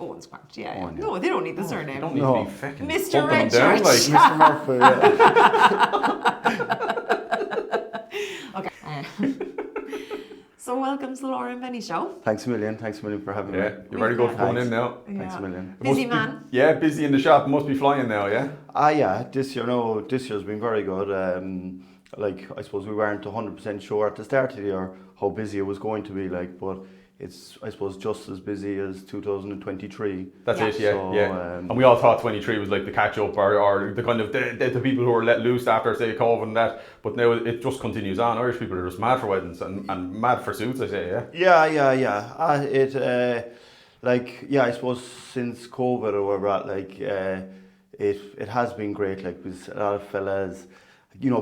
Owen's grand. Yeah. Owen, No, they don't need the surname. You don't need to be fucking Mr. bumping them down, Redchurch. like. Mr. Murphy. Okay. So welcome to the Laura and Benny show. Thanks a million for having me. Yeah, you're very good for going in now. Thanks a million. Busy man. Yeah, busy in the shop. Must be flying now, yeah? Yeah, this year's been very good. Like, I suppose we weren't 100% sure at the start of the year how busy it was going to be, like, but it's, I suppose, just as busy as 2023. That's it, yeah, So, yeah. And we all thought 23 was like the catch-up or the kind of the people who were let loose after, say, COVID and that. But now it just continues on. Irish people are just mad for weddings and mad for suits, I say, yeah? Yeah. I suppose since COVID or whatever, it has been great. Like, because a lot of fellas,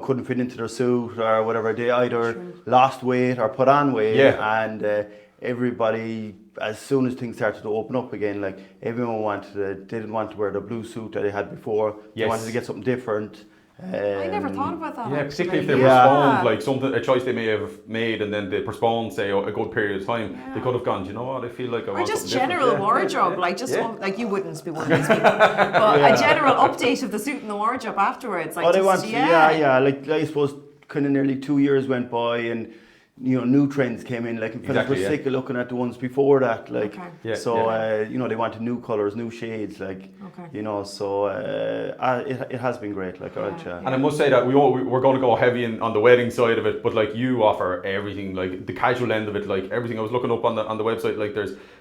couldn't fit into their suit or whatever. They either lost weight or put on weight. Yeah. And everybody, as soon as things started to open up again, like, everyone didn't want to wear the blue suit that they had before. They wanted to get something different. I never thought about that. Yeah, particularly if they postponed, like a choice they may have made, and then they postponed, say, a good period of time. They could have gone, do you know what, I feel like I want just something general different. wardrobe, like you wouldn't be one of these people, but a general update of the suit and the wardrobe afterwards. Like, like, I suppose kind of nearly 2 years went by, and new trends came in, like, fellas were sick of looking at the ones before that, like, they wanted new colours, new shades, like, so it has been great, like, And I must say that we're going to go heavy on the wedding side of it, but like, you offer everything, like the casual end of it, like everything. I was looking up on the website, like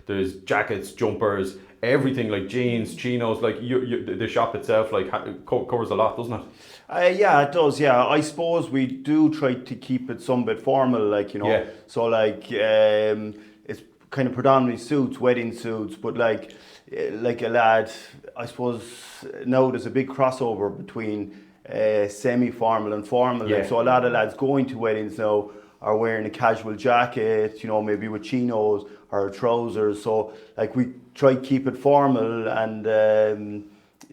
there's jackets, jumpers, everything, like jeans, chinos, like the shop itself, like, covers a lot, doesn't it? Yeah, it does. Yeah, I suppose we do try to keep it some bit formal, like, So like, it's kind of predominantly suits, wedding suits, but like a lad, I suppose now there's a big crossover between semi-formal and formal. Yeah. Like, so a lot of lads going to weddings now are wearing a casual jacket, maybe with chinos or trousers. So like, we try to keep it formal, and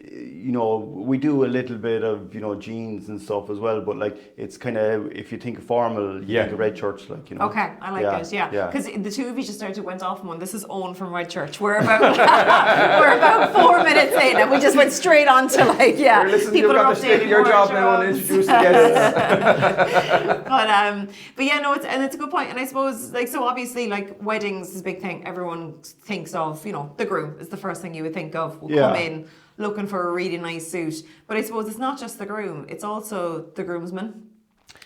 we do a little bit of, jeans and stuff as well, but like, it's kind of, if you think of formal, you think of Redchurch, like, Okay, I like this, because the two of you just went off on one. This is Eoin from Redchurch. We're about 4 minutes in, and we just went straight on to, like, listen, people are updating your job now and introduce the guests. but yeah, no, it's a good point. And I suppose, like, so obviously, like, weddings is a big thing. Everyone thinks of, the groom is the first thing you would think of. Will come in looking for a really nice suit. But I suppose it's not just the groom, it's also the groomsmen.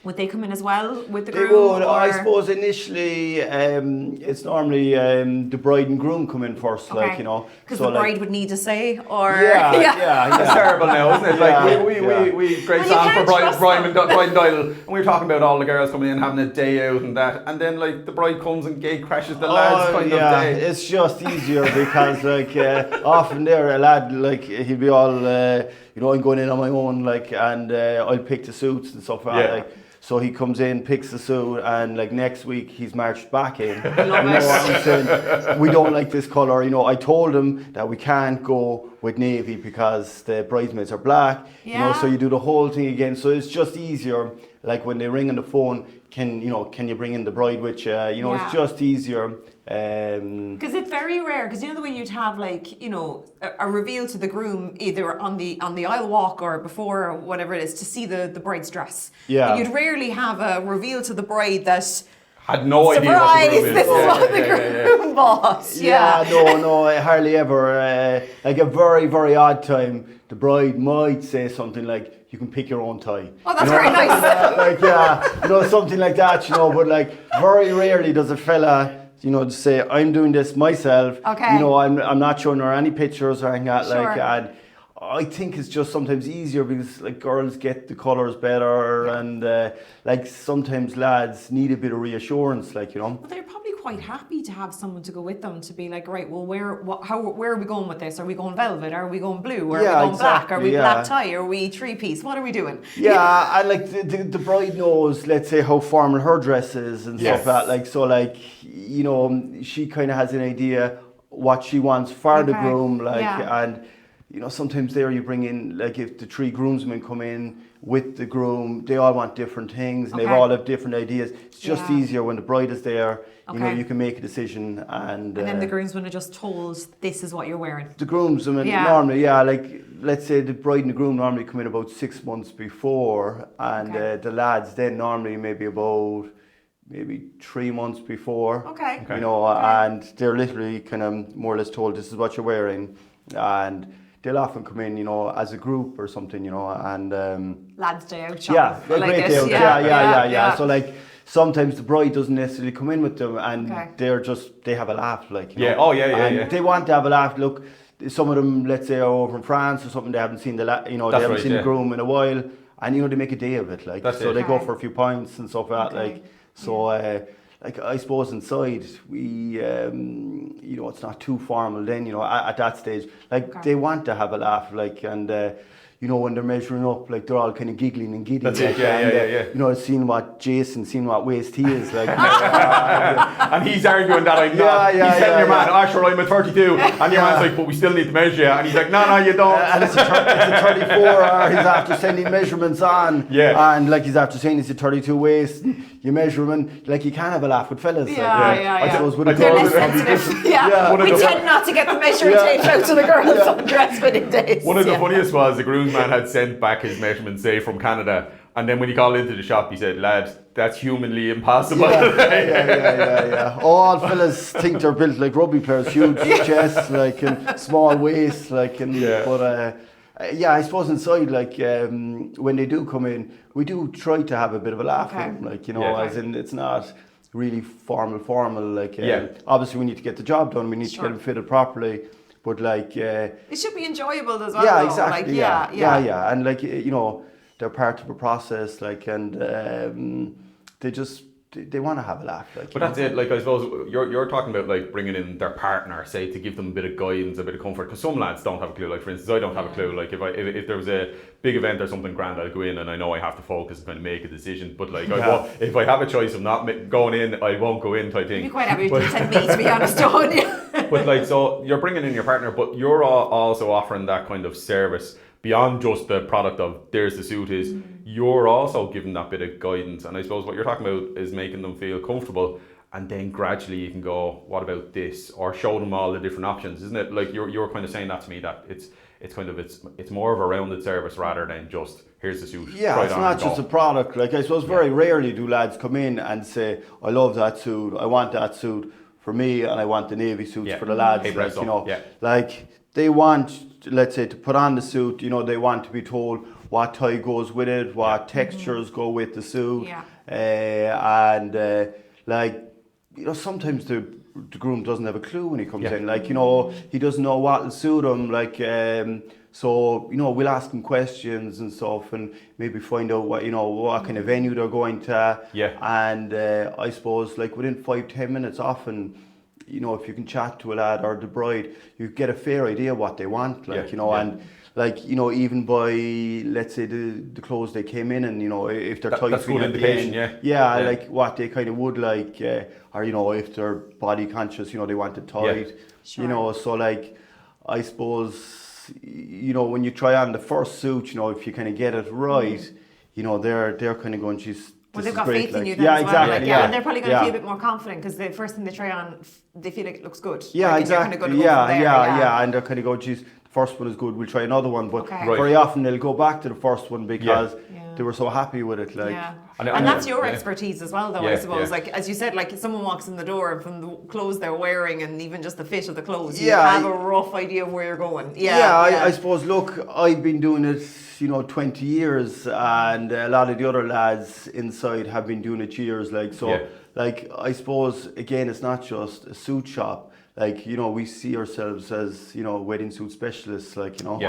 Would they come in as well with the groom? They would. I suppose initially it's normally the bride and groom come in first, like, Because the bride would need to say, or... Yeah. It's terrible now, isn't it? Like, we great song for bride and Dial, and we were talking about all the girls coming in having a day out and that, and then, like, the bride comes and gate crashes the lads kind of day. It's just easier because, like, often there a lad, like, he'll be all, I'm going in on my own, like, and I'll pick the suits and stuff like that, like. So he comes in, picks the suit, and like next week he's marched back in. Saying, we don't like this colour. I told him that we can't go with navy because the bridesmaids are black. So you do the whole thing again. So it's just easier. Like, when they ring on the phone, can you bring in the bride with you? It's just easier. Because it's very rare, because the way you'd have, like, a reveal to the groom either on the aisle walk or before, or whatever it is, to see the bride's dress. But you'd rarely have a reveal to the bride that had no idea what the groom is. This is what the groom bought. No, hardly ever. Like, a very, very odd time, the bride might say something like, you can pick your own tie. Oh, that's very nice. Something like that, but like, very rarely does a fella, to say, I'm doing this myself. Okay. I'm not showing her any pictures or anything like that. Like, and I think it's just sometimes easier because, like, girls get the colours better, and like, sometimes lads need a bit of reassurance, like, But they're probably quite happy to have someone to go with them, to be like, right, well, where are we going with this? Are we going velvet? Are we going blue? Are we going black? Are we black tie? Are we three-piece? What are we doing? Yeah, and like, the bride knows, let's say, how formal her dress is and stuff like that. Like, so, like, she kind of has an idea what she wants for the groom, like, and you know, sometimes there you bring in, like if the 3 groomsmen come in with the groom, they all want different things and they all have different ideas. It's just easier when the bride is there, you know, you can make a decision. And then the groomsmen are just told, this is what you're wearing. The groomsmen, normally, like, let's say the bride and the groom normally come in about 6 months before, and the lads then normally maybe 3 months before. You know, and they're literally kind of more or less told, this is what you're wearing. And they'll often come in, you know, as a group or something, you know, and lads' day out shopping. Yeah, a great day out. Yeah. So like sometimes the bride doesn't necessarily come in with them, and they have a laugh, like, you know. And they want to have a laugh. Look, some of them, let's say, are over in France or something. They haven't seen the the groom in a while, and you know they make a day of it, like. So they go for a few pints and stuff like that, like. So. Like, I suppose inside, we, you know, it's not too formal then, you know, at that stage. Like, they want to have a laugh, like, and, you know, when they're measuring up, like, they're all kind of giggling and giddy. That's it, You know, seeing what waist he is, like. And he's arguing that I'm not. He's telling your man, sure, I'm a 32. And your man's like, but we still need to measure you. And he's like, no, you don't. And it's a 34, or he's after sending measurements on. And, like, he's after saying it's a 32 waist. You measure him, and, like, you can have a laugh with fellas. I suppose with a they're less sensitive. We tend not to get the measuring tape out to the girls on dress fitting days. One of the funniest was the groomsman had sent back his measurements, say, from Canada, and then when he called into the shop, he said, "Lad, that's humanly impossible." All fellas think they're built like rugby players, huge chests, like, and small waists, like, and but. I suppose inside, like, when they do come in, we do try to have a bit of a laugh with them, like, you know, as in it's not really formal, like, obviously we need to get the job done, we need to get them fitted properly, but, like... it should be enjoyable as well, though. Exactly, like, and, like, you know, they're part of a process, like, and they want to have a laugh, like. But that's it. Like, I suppose you're talking about, like, bringing in their partner, say, to give them a bit of guidance, a bit of comfort. Because some lads don't have a clue. Like, for instance, I don't have a clue. Like, if there was a big event or something grand, I'll go in and I know I have to focus and kind of make a decision. But, like, if I have a choice of not going in, I won't go in, type thing. You'd be quite happy to send me, to be honest, John. But, like, so you're bringing in your partner, but you're also offering that kind of service beyond just the product of there's the suit is, you're also giving that bit of guidance. And I suppose what you're talking about is making them feel comfortable, and then gradually you can go, what about this? Or show them all the different options, isn't it? Like you're kind of saying that to me, that it's more of a rounded service rather than just here's the suit. Yeah, it's not just a product. Like, I suppose very rarely do lads come in and say, I love that suit, I want that suit for me, and I want the navy suits for the lads. Like, you know, like they want, let's say, to put on the suit, you know, they want to be told what tie goes with it, what textures go with the suit. And like, you know, sometimes the groom doesn't have a clue when he comes in. Like, you know, he doesn't know what will suit him. Like, so, you know, we'll ask him questions and stuff, and maybe find out what, you know, what kind of venue they're going to. And I suppose, like, within 5-10 minutes often, you know, if you can chat to a lad or the bride, you get a fair idea what they want, like, you know, and like, you know, even by, let's say, the clothes they came in, and, you know, if they're tight, that's good indication, like what they kind of would like, or, you know, if they're body conscious, you know, they want it tight, you know, so, like, I suppose, you know, when you try on the first suit, you know, if you kind of get it right, you know, they're kind of going, geez. Well, they've got faith in you then as well. Like, and they're probably going to feel a bit more confident because the first thing they try on, they feel like it looks good. Exactly. And they're kind of going, geez, the first one is good, we'll try another one. But very often they'll go back to the first one because they were so happy with it. Like, and that's your expertise as well, though, I suppose. Like, as you said, like, if someone walks in the door, and from the clothes they're wearing and even just the fit of the clothes, you have a rough idea of where you're going. I suppose, look, I've been doing it, you know, 20 years, and a lot of the other lads inside have been doing it years. Like, so, like, I suppose, again, it's not just a suit shop. Like, you know, we see ourselves as, you know, wedding suit specialists, like, you know.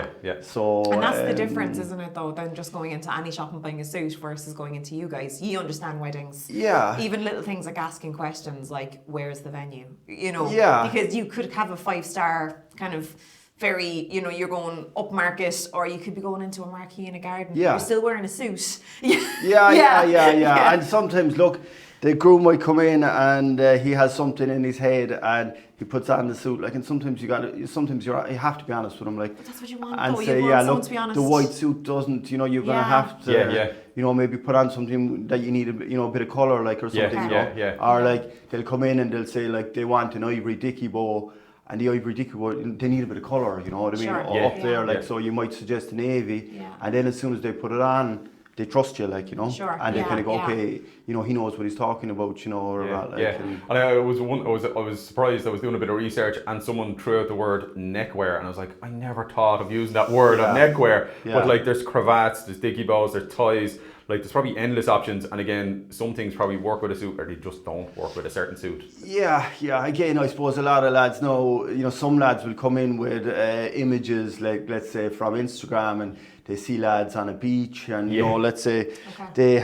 So, and that's the difference, isn't it, though, than just going into any shop and buying a suit versus going into you guys. You understand weddings. Even little things like asking questions like, where's the venue? You know, because you could have a 5-star kind of very, you know, you're going upmarket, or you could be going into a marquee in a garden. You're still wearing a suit. And sometimes, look, the groom might come in and he has something in his head and he puts on the suit, like, and sometimes you have to be honest with him, like, But that's what you want, and though. say, You yeah, want someone look, to be honest. the white suit doesn't, you know, you're gonna have to, you know, maybe put on something that you need a bit of colour, like, or something, you know, or like they'll come in and they'll say like they want an ivory dicky bow. And the ivory dicky bow, they need a bit of colour, you know what I mean, up there, like, so you might suggest a navy, and then as soon as they put it on, they trust you, like, you know, and they kind of go, okay, you know, he knows what he's talking about, you know, or and I was surprised. I was doing a bit of research, and someone threw out the word neckwear, and I was like, I never thought of using that word on neckwear, but like, there's cravats, there's dicky bows, there's ties. Like, there's probably endless options, and again, some things probably work with a suit, or they just don't work with a certain suit. Yeah. Again, I suppose a lot of lads know, you know, some lads will come in with images, like, let's say, from Instagram, and they see lads on a beach, and you know, let's say they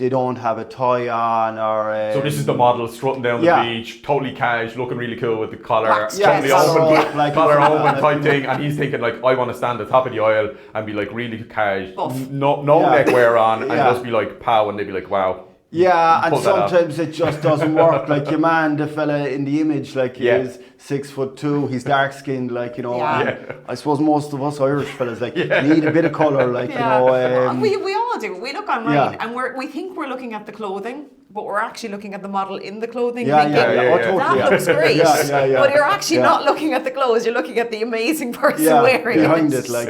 don't have a tie on, or so this is the model strutting down the beach, totally cash, looking really cool with the collar, totally open, collar open type thing, and he's thinking like, I want to stand at the top of the aisle and be like really cash, no neckwear on, and just be like pow, and they'd be like, wow. Yeah, and sometimes it just doesn't work. Like your man, the fella in the image, like he is 6'2", he's dark skinned, like, you know. I suppose most of us Irish fellas like need a bit of colour, like, you know. We all do. We look online and we think we're looking at the clothing, but we're actually looking at the model in the clothing, thinking that looks great. But you're actually not looking at the clothes. You're looking at the amazing person wearing behind it. it, like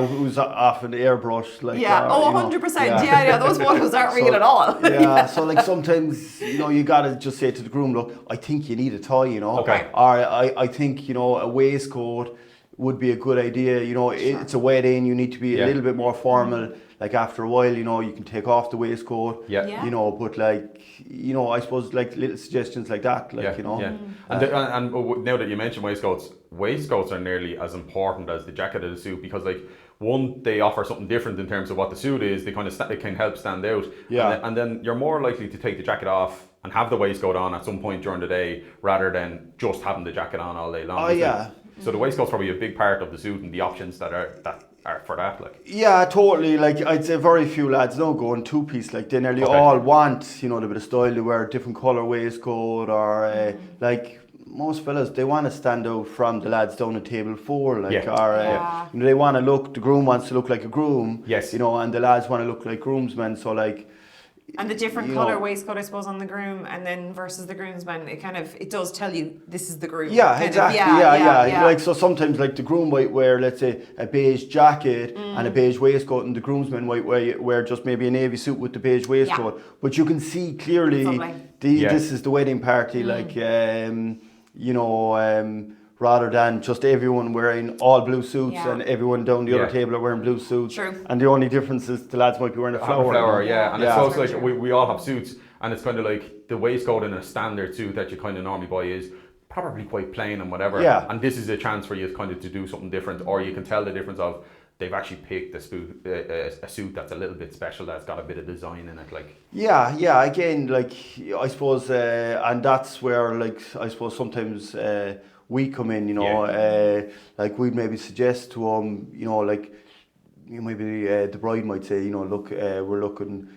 who's often airbrushed, like 100%. Those photos aren't real at all. So like sometimes, you know, you gotta just say to the groom, look, I think you need a tie, you know, or I think, you know, a waistcoat would be a good idea. You know, it's a wedding, you need to be a little bit more formal. Like after a while, you know, you can take off the waistcoat, you know, but like, you know, I suppose like little suggestions like that, like, you know. And now that you mention waistcoats are nearly as important as the jacket of the suit, because like, one, they offer something different in terms of what the suit is. They kind of it can help stand out. And then you're more likely to take the jacket off and have the waistcoat on at some point during the day, rather than just having the jacket on all day long. So the waistcoat's probably a big part of the suit and the options that are for that, like. Yeah, totally. Like, I'd say very few lads now go in two-piece. Like, they nearly all want, you know, the bit of style. They wear a different colour waistcoat, or like most fellas, they want to stand out from the lads down at table 4, like, you know, they want to look. The groom wants to look like a groom, you know, and the lads want to look like groomsmen. So like. And the different colour waistcoat, I suppose, on the groom, and then versus the groomsmen, it does tell you this is the groom. Exactly. Like, so sometimes like the groom might wear, let's say, a beige jacket and a beige waistcoat, and the groomsmen might wear just maybe a navy suit with the beige waistcoat. But you can see clearly this is the wedding party, like, you know, rather than just everyone wearing all blue suits and everyone down the other table are wearing blue suits. True. And the only difference is the lads might be wearing a flower. And it's also like we all have suits, and it's kind of like the waistcoat in a standard suit that you kind of normally buy is probably quite plain and whatever. And this is a chance for you kind of to do something different, or you can tell the difference of they've actually picked a suit that's a little bit special, that's got a bit of design in it, like. Again, like, I suppose, and that's where, like, I suppose sometimes we come in, you know, like we'd maybe suggest to you know, like, maybe the bride might say, you know, look, we're looking,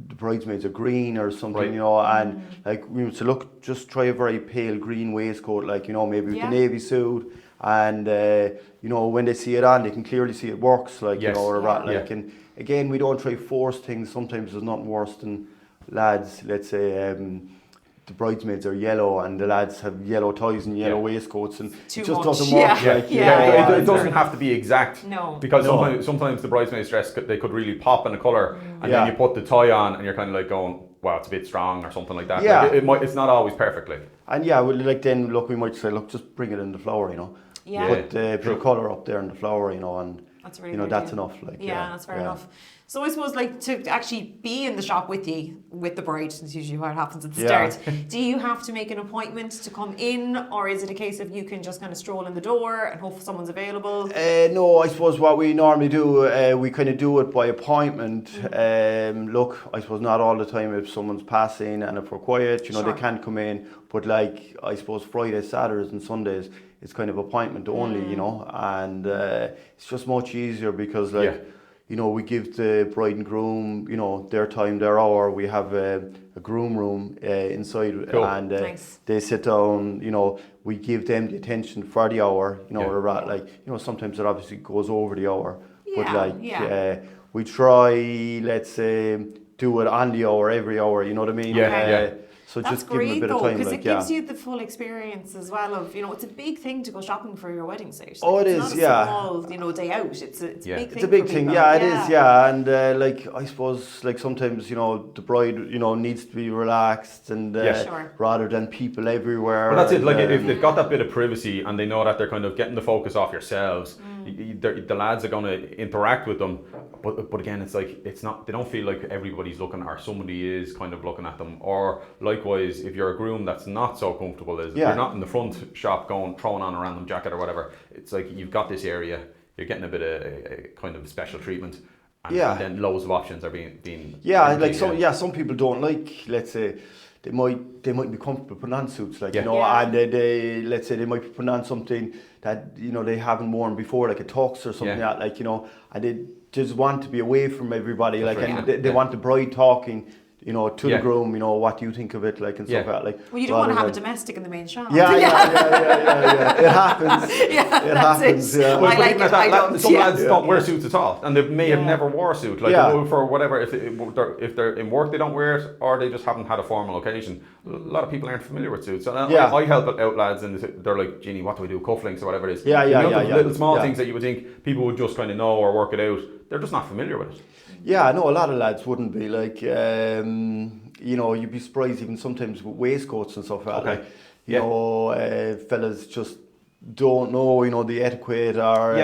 the bridesmaids are green or something, you know, and like we would say, look, just try a very pale green waistcoat, like, you know, maybe with the navy suit, and you know, when they see it on, they can clearly see it works, like, you know, or like, and again, we don't try force things. Sometimes there's nothing worse than lads, let's say, the bridesmaids are yellow and the lads have yellow ties and yellow waistcoats, and it just doesn't work. It doesn't have to be exact. No. Because sometimes the bridesmaids dress, they could really pop in a colour, and then you put the tie on and you're kind of like going, wow, it's a bit strong or something like that. Like, it's not always perfect, like. And like then, look, we might say, look, just bring it in the flower, you know. Put the colour up there in the flower, you know, and that's really you know, that's enough, like. That's fair enough. So I suppose, like, to actually be in the shop with you, with the bride, that's usually what happens at the start, do you have to make an appointment to come in, or is it a case of you can just kind of stroll in the door and hope someone's available? No, I suppose what we normally do, we kind of do it by appointment. Look, I suppose not all the time if someone's passing and if we're quiet, you know, they can't come in, but like, I suppose Fridays, Saturdays and Sundays, it's kind of appointment only, you know, and it's just much easier because, like, we give the bride and groom, their time, their hour. We have a groom room inside, Cool. and Nice. they sit down. We give them the attention for the hour. Sometimes it obviously goes over the hour, but we try, let's say, do it on the hour, every hour. You know what I mean? So That's just give them a great bit though, of time. because it gives you the full experience as well of, it's a big thing to go shopping for your wedding suit. Oh, it it's is, not a small, day out. It's a big thing. It's a big for thing, people. it is, and I suppose sometimes the bride needs to be relaxed and Sure. rather than people everywhere. Well, that's it. Like if they've got that bit of privacy and they know that they're kind of getting the focus off yourselves, the lads are going to interact with them. But again, it's like they don't feel like everybody's looking or somebody is kind of looking at them. Or likewise, if you're a groom that's not so comfortable, you're not in the front shop throwing on a random jacket or whatever. It's like you've got this area, you're getting a bit of a kind of special treatment. And then loads of options are being some people don't like, let's say, they might be comfortable putting on suits, and they let's say they might be putting on something that they haven't worn before, like a tux or something like that, and they just want to be away from everybody, they want the bride talking, to the groom, what do you think of it, and stuff like that. Well, you don't want to have a domestic in the main shop. Yeah. It happens. It happens. It. Well, I like it. I don't. Some lads don't wear suits at all, and they may have never wore a suit. For whatever, if they're in work, they don't wear it, or they just haven't had a formal occasion. A lot of people aren't familiar with suits. And I help out lads, and they're like, Jeannie, what do we do? Cufflinks or whatever it is. Little small things that you would think people would just kind of know or work it out. They're just not familiar with it. Yeah, no, a lot of lads wouldn't be you'd be surprised even sometimes with waistcoats and stuff like that. Fellas just don't know, the etiquette, or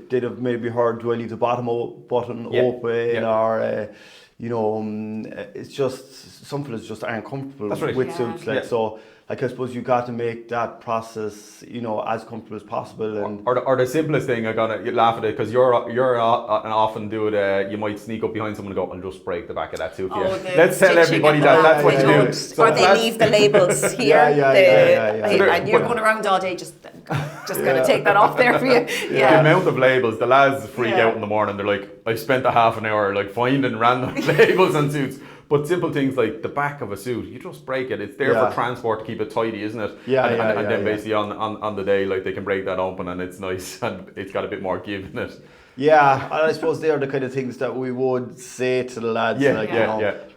they'd have maybe heard, do I leave the bottom button open, or it's just some fellas just aren't comfortable with suits, so. I suppose you got to make that process, as comfortable as possible, and or the simplest thing. I'm gonna laugh at it because you're an often do it. You might sneak up behind someone and go, "I'll just break the back of that suit." Let's tell everybody that's what you do. Or they leave the labels here. And you're going around all day, just going to take that off there for you. The amount of labels, the lads freak out in the morning. They're like, "I spent a half an hour finding random labels on suits." But simple things like the back of a suit, you just break it. It's there for transport to keep it tidy, isn't it? And then basically on the day, they can break that open and it's nice and it's got a bit more give in it. Yeah, and I suppose they are the kind of things that we would say to the lads,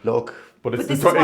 look. But it's the third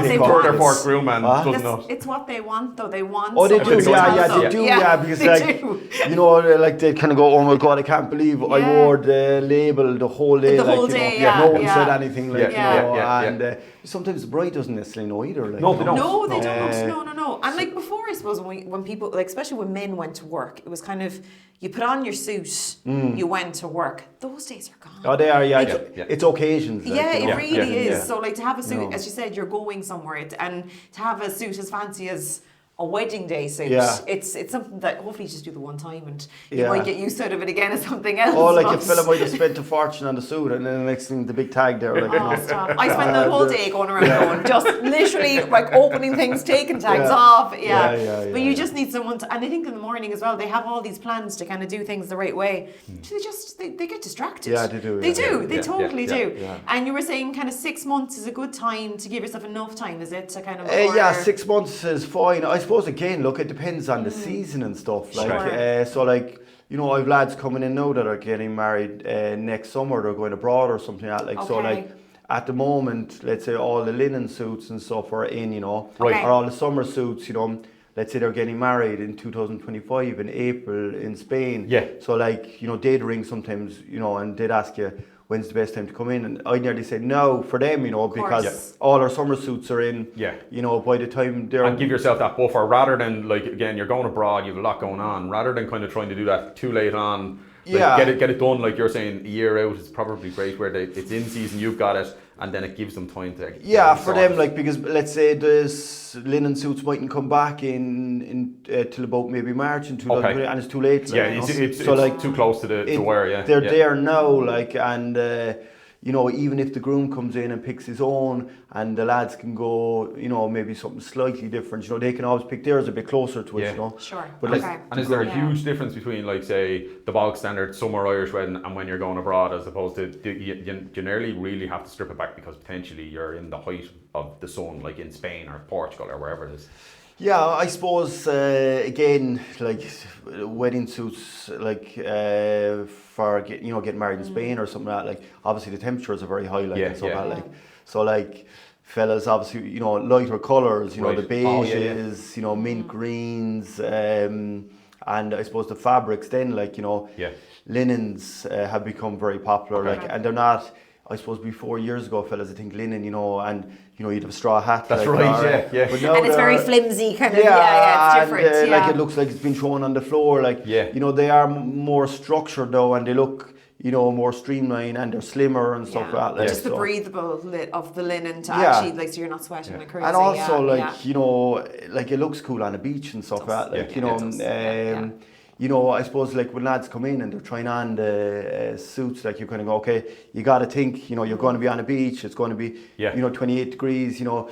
or fourth groom man doesn't know. It's what they want, though. They want. Oh, they do. They do. Because they kind of go, oh my God, I can't believe I wore the label the whole day. The whole day. No one said anything. And sometimes the bride doesn't necessarily know either. No, they don't. No, they don't. No. And before, I suppose when people, especially when men went to work, it was kind of, you put on your suit, you went to work. Those days are gone. Oh, they are. It's occasions. It really is. So to have a suit, as you said, you're going somewhere, and to have a suit as fancy as a wedding day suit, it's something that hopefully you just do the one time, and you might get used out of it again as something else. Oh, a fella might have spent a fortune on the suit, and then the next thing, the big tag there. Stop. I spent the whole day going around just literally opening things, taking tags off. But you just need someone to, and I think in the morning as well, they have all these plans to kind of do things the right way. They get distracted. Yeah, they do. They totally do. And you were saying kind of 6 months is a good time to give yourself enough time, is it? To kind of 6 months is fine. I suppose again, look, it depends on the season and stuff. I've lads coming in now that are getting married next summer. They're going abroad or something like that. So at the moment, let's say all the linen suits and stuff are in, or all the summer suits, let's say they're getting married in 2025 in April in Spain. So they'd ring sometimes, and they'd ask you, when's the best time to come in? And I nearly say no for them, because all our summer suits are in, by the time they're... And give yourself that buffer rather than, again, you're going abroad, you have a lot going on, rather than kind of trying to do that too late on. Get it done, like you're saying, a year out is probably great where it's in season, you've got it, and then it gives them time to... for them, because let's say the linen suits mightn't come back in till about maybe March in 2020, and it's too late. It's too close to the Ware, They're there now, and you know, even if the groom comes in and picks his own, and the lads can go, you know, maybe something slightly different, you know, they can always pick theirs a bit closer to it, you know. Sure. But And is there a huge difference between, like, say, the bog standard summer Irish wedding and when you're going abroad, as opposed to you generally really have to strip it back because potentially you're in the height of the sun, like in Spain or Portugal or wherever it is? Yeah, I suppose again, like wedding suits, like for getting married in Spain or something like that. Like obviously the temperatures are very high, like and stuff like that. Like so, like fellas, obviously, you know, lighter colours, you know, the beiges, you know, mint greens, and I suppose the fabrics. Then, like, you know, linens have become very popular. Like, and they're not. I suppose before years ago, fellas, I think linen, you know, and you know, you'd have a straw hat. That's like, right, But now and it's very flimsy, kind of. yeah, It's different. And, like it looks like it's been thrown on the floor. Like, you know, they are more structured though, and they look, you know, more streamlined, and they're slimmer and stuff like that. Like, just the breathable of the linen to actually, like, so you're not sweating like crazy. And also, like, you know, like it looks cool on the beach and stuff like that. Like, you know, you know, I suppose like when lads come in and they're trying on the suits, like you kind of go, okay, you got to think, you know, you're going to be on a beach, it's going to be, you know, 28 degrees, you know,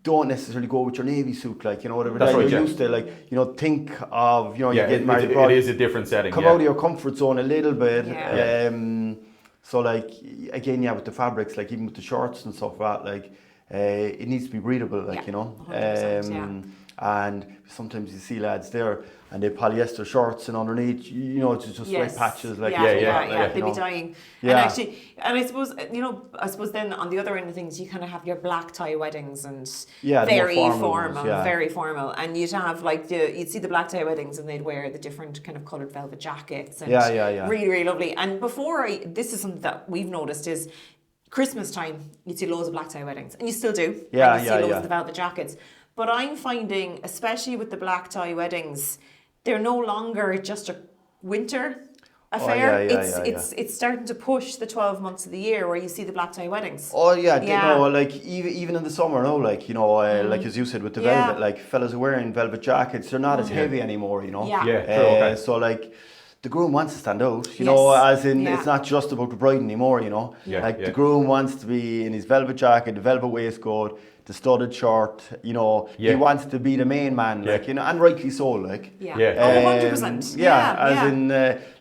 don't necessarily go with your navy suit, like, you know, whatever that you're used to, like, you know, think of, you know, you get married abroad. It is a different setting. Come out of your comfort zone a little bit. So like, again, with the fabrics, like even with the shorts and stuff like that, like, it needs to be breathable, like, you know. And sometimes you see lads there and they polyester shorts and underneath, you know, it's just sweat patches, like they'd be dying. And actually, and I suppose, you know, then on the other end of things, you kind of have your black tie weddings and very formal, very formal, and you'd have like you'd see the black tie weddings and they'd wear the different kind of coloured velvet jackets and really, really lovely. And this is something that we've noticed is Christmas time, you'd see loads of black tie weddings, and you still do. And you see loads of the velvet jackets. But I'm finding, especially with the black tie weddings, they're no longer just a winter affair. It's starting to push the 12 months of the year where you see the black tie weddings. Oh yeah, you know, like even in the summer now, like, you know, like as you said with the velvet, like fellas are wearing velvet jackets, they're not as heavy anymore, you know. So like the groom wants to stand out, you know, as in it's not just about the bride anymore, you know. Like the groom wants to be in his velvet jacket, the velvet waistcoat, the studded shirt, you know, he wants to be the main man, like, you know, and rightly so, like. 100%. As in,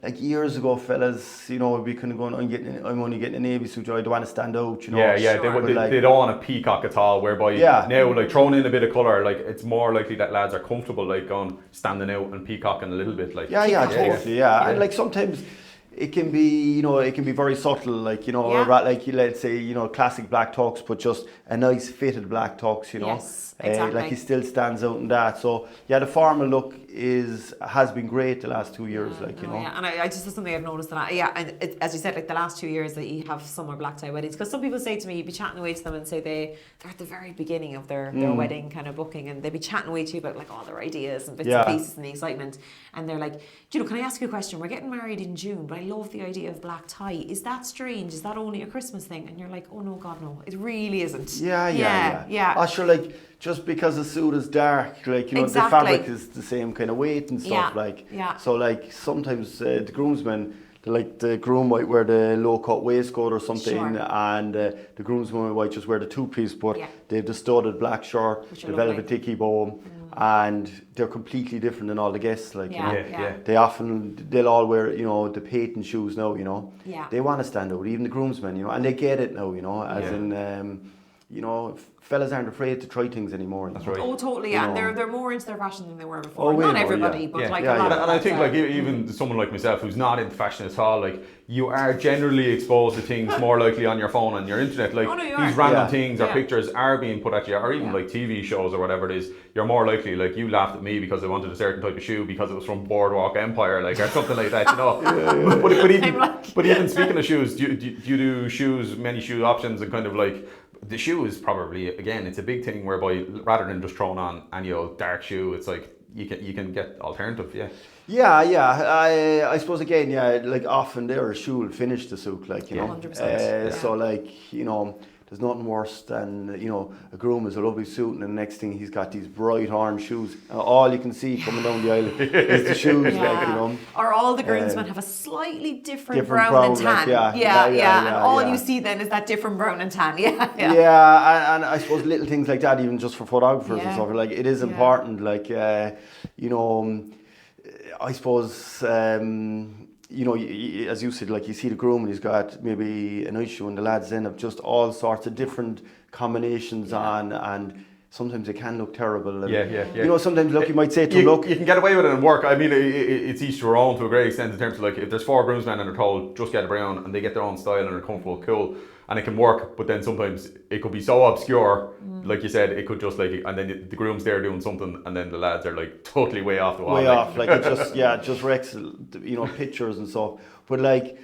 like years ago, fellas, you know, would be kind of going, I'm only getting a navy suit, I don't want to stand out, you know. They don't want a peacock at all, whereby now, like, throwing in a bit of colour, like, it's more likely that lads are comfortable, like, standing out and peacocking a little bit, like. Totally. And like sometimes it can be, you know, it can be very subtle, like, you know, like, let's say, you know, classic black tux, but just a nice fitted black tux, you know. Yes, exactly. Like he still stands out in that. So the formal look has been great the last 2 years, like, you know. And I just, that's something I've noticed that, and as you said, like the last 2 years that you have summer black tie weddings, because some people say to me, you'd be chatting away to them and say they're at the very beginning of their wedding kind of booking, and they'd be chatting away to you about like all their ideas and bits and pieces and the excitement, and they're like, you know, can I ask you a question? We're getting married in June, but I love the idea of black tie. Is that strange? Is that only a Christmas thing? And you're like, oh no, God, no, it really isn't. Oh, sure, like, just because the suit is dark, like, you know, the fabric is the same kind of weight and stuff, like. So, like, sometimes the groomsmen, the groom might wear the low-cut waistcoat or something, and the groomsmen might just wear the two-piece, but they have the studded black shirt, the velvet dicky bow, and they're completely different than all the guests, like, you know. They'll all wear, you know, the patent shoes now, you know. They want to stand out, even the groomsmen, you know, and they get it now, you know, as in, you know, fellas aren't afraid to try things anymore. That's right. Oh, totally. And they're more into their fashion than they were before. Oh, not everybody, but like a lot. And I think like even someone like myself who's not into fashion at all, like you are generally exposed to things more likely on your phone and your internet. Like these random things or pictures are being put at you, or even like TV shows or whatever it is. You're more likely, like, you laughed at me because I wanted a certain type of shoe because it was from Boardwalk Empire, like, or something like that, you know. But even speaking of shoes, do you do shoes, many shoe options, and kind of like, the shoe is probably, again, it's a big thing whereby rather than just throwing on any old dark shoe, it's like you can get alternative, I suppose, again, like often there a shoe will finish the suit, like, you know. 100%. So like, you know, there's nothing worse than, you know, a groom is a lovely suit and the next thing he's got these bright orange shoes. And all you can see coming down the aisle is the shoes, like, you know. Or all the groomsmen have a slightly different brown and tan. Like, and all you see then is that different brown and tan. And I suppose little things like that, even just for photographers and stuff, like, it is important, like, you know, I suppose, you know, as you said, like, you see the groom and he's got maybe a nice shoe and the lads then have just all sorts of different combinations on, and sometimes it can look terrible. And, you know, sometimes, look, you might say to them, look, you can get away with it in work. I mean, it's each their own to a great extent in terms of, like, if there's 4 groomsmen and they're told just get a brown and they get their own style and they're comfortable, cool, and it can work. But then sometimes it could be so obscure, like you said, it could just, like, and then the groom's there doing something and then the lads are, like, totally way off the wall. Like it just, it just wrecks, you know, pictures and stuff. But, like,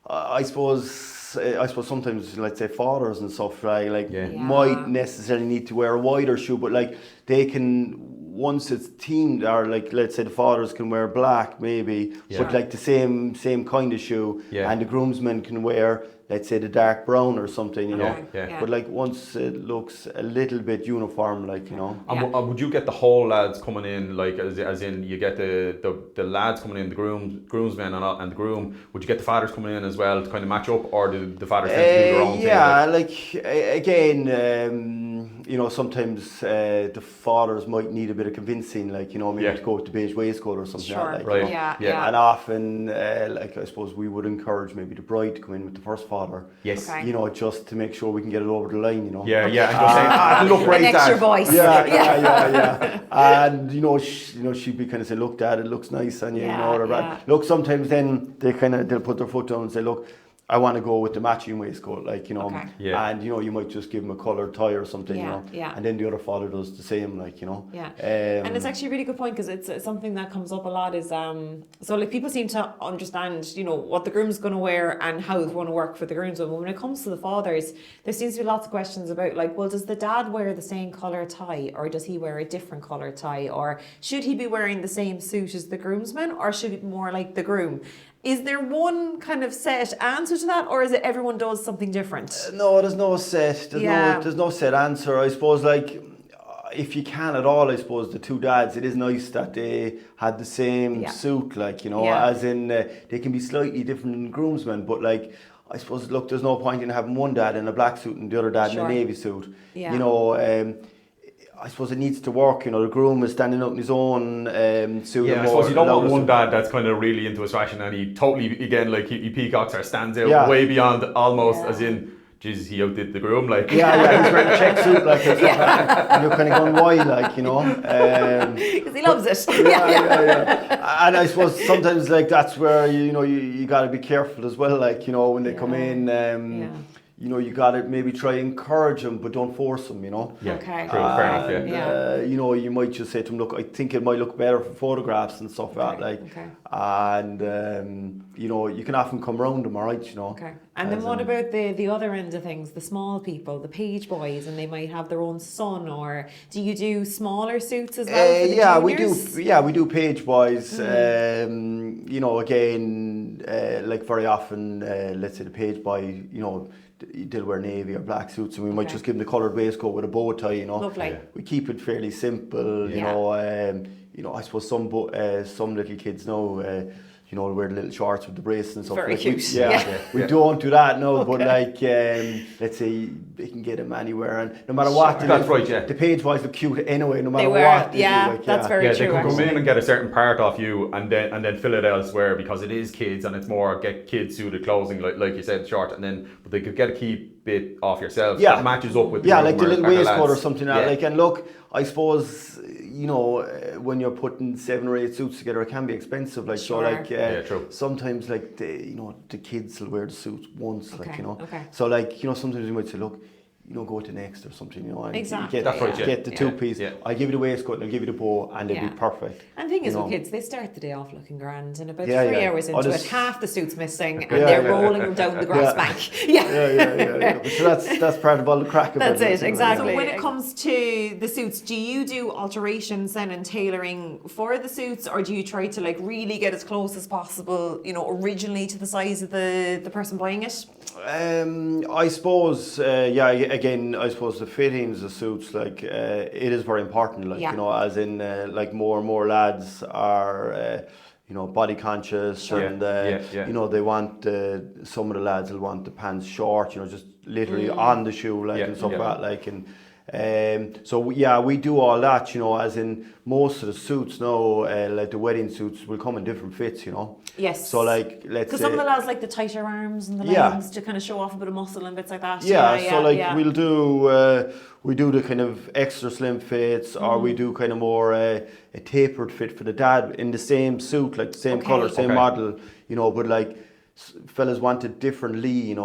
I suppose sometimes, let's say, fathers and stuff, right, like, might necessarily need to wear a wider shoe, but, like, they can, once it's teamed, or, like, let's say the fathers can wear black maybe, but, like, the same kind of shoe, and the groomsmen can wear, let's say, the dark brown or something, you know. But, like, once it looks a little bit uniform, like, you know. And would you get the whole lads coming in, like, as in you get the lads coming in, the groomsmen and the groom, would you get the fathers coming in as well to kind of match up, or do the fathers tend to do their own thing? Like, again, you know, sometimes the fathers might need a bit of convincing, like, you know, maybe to go with the beige waistcoat or something like that. Right. You know? And often, like, I suppose we would encourage maybe the bride to come in with the first father. Yes. You know, just to make sure we can get it over the line, you know. And just saying, look great, an extra voice. And, you know, she'd be kind of saying, look, Dad, it looks nice on you, you know. Look, sometimes then they'll put their foot down and say, look, I want to go with the matching waistcoat, like, you know, and, you know, you might just give them a coloured tie or something, you know, and then the other father does the same, like, you know. And it's actually a really good point, because it's something that comes up a lot is, so, like, people seem to understand, you know, what the groom's going to wear and how it's going to work for the groomsmen. But when it comes to the fathers, there seems to be lots of questions about, like, well, does the dad wear the same colour tie, or does he wear a different colour tie, or should he be wearing the same suit as the groomsmen, or should it be more like the groom? Is there one kind of set answer to that, or is it everyone does something different? No, there's no set. There's no set answer. I suppose, like, if you can at all, I suppose the two dads, it is nice that they had the same suit, like, you know, as in they can be slightly different than groomsmen, but, like, I suppose, look, there's no point in having one dad in a black suit and the other dad in a navy suit. You know, I suppose it needs to work, you know. The groom is standing up in his own suit. I suppose you don't want one dad that's kind of really into his fashion and he totally, again, like, he peacocks or stands out way beyond, almost as in, Jesus, he outdid the groom, like. He's wearing a check suit, like, and you're kind of going, why, like, you know. Because he loves it. And I suppose sometimes, like, that's where, you know, you got to be careful as well, like, you know, when they come in, you know, you got to maybe try and encourage them, but don't force them, you know. True, fair enough, you know, you might just say to them, look, I think it might look better for photographs and stuff like that, and, you know, you can often come around them, all right, you know. And then what about the other end of things, the small people, the page boys, and they might have their own son, or do you do smaller suits as well for the juniors? We do page boys. You know, again, like, very often, let's say the page boy, you know, they'll wear navy or black suits, and we might just give them the coloured waistcoat with a bow tie, you know. Lovely. We keep it fairly simple, you know. You know, I suppose some little kids now, you know, wear the little shorts with the braces and stuff. Very cute. We don't do that now, but, like, let's say they can get them anywhere, and no matter what, the page boys look cute anyway, no matter what. That's very true. They can come in and get a certain part off you, and then fill it elsewhere, because it is kids and it's more get kids suited clothing, like you said, short, but they could get a key bit off yourself that matches up with like the little waistcoat or something like. And look, I suppose, you know, when you're putting 7 or 8 suits together, it can be expensive, like, so, like, sometimes, like, you know, the kids will wear the suits once, like, you know, so, like, you know, sometimes you might say, look, go to Next or something, and Exactly. you get, That's right, yeah. get the two-piece. Yeah. I'll give you the waistcoat and I'll give you the bow, and they'll be perfect. And the thing is with kids, they start the day off looking grand, and about 3 hours into it, half the suit's missing, and they're rolling them down the grass bank. Yeah. So that's part of all the crack of That's it. it, exactly. So when it comes to the suits, do you do alterations then and tailoring for the suits, or do you try to like really get as close as possible, originally to the size of the person buying it? I suppose, again, I suppose the fittings of suits, like, it is very important, like, as in, like, more and more lads are, body conscious, and, they want, some of the lads will want the pants short, just literally on the shoe, like, and stuff like that, like, and, so we do all that, as in most of the suits now, like the wedding suits will come in different fits, Yes. So like, let's say, because some of the lads like the tighter arms and the legs to kind of show off a bit of muscle and bits like that. We do the kind of extra slim fits, or we do kind of more a tapered fit for the dad in the same suit, like the same colour, same model, but like fellas want it differently,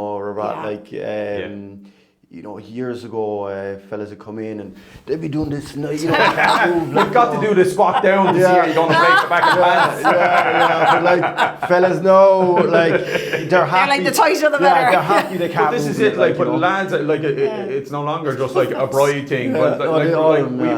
years ago, fellas would come in and they'd be doing this, can't move. You've got to do the squat down to see how you're going to break the back of the pants. But like, fellas know, like, they're happy. They're like, the tighter the better. Yeah, they're happy they can't But this move is it, like, but you know. lads, like, it's no longer just like a bride thing. But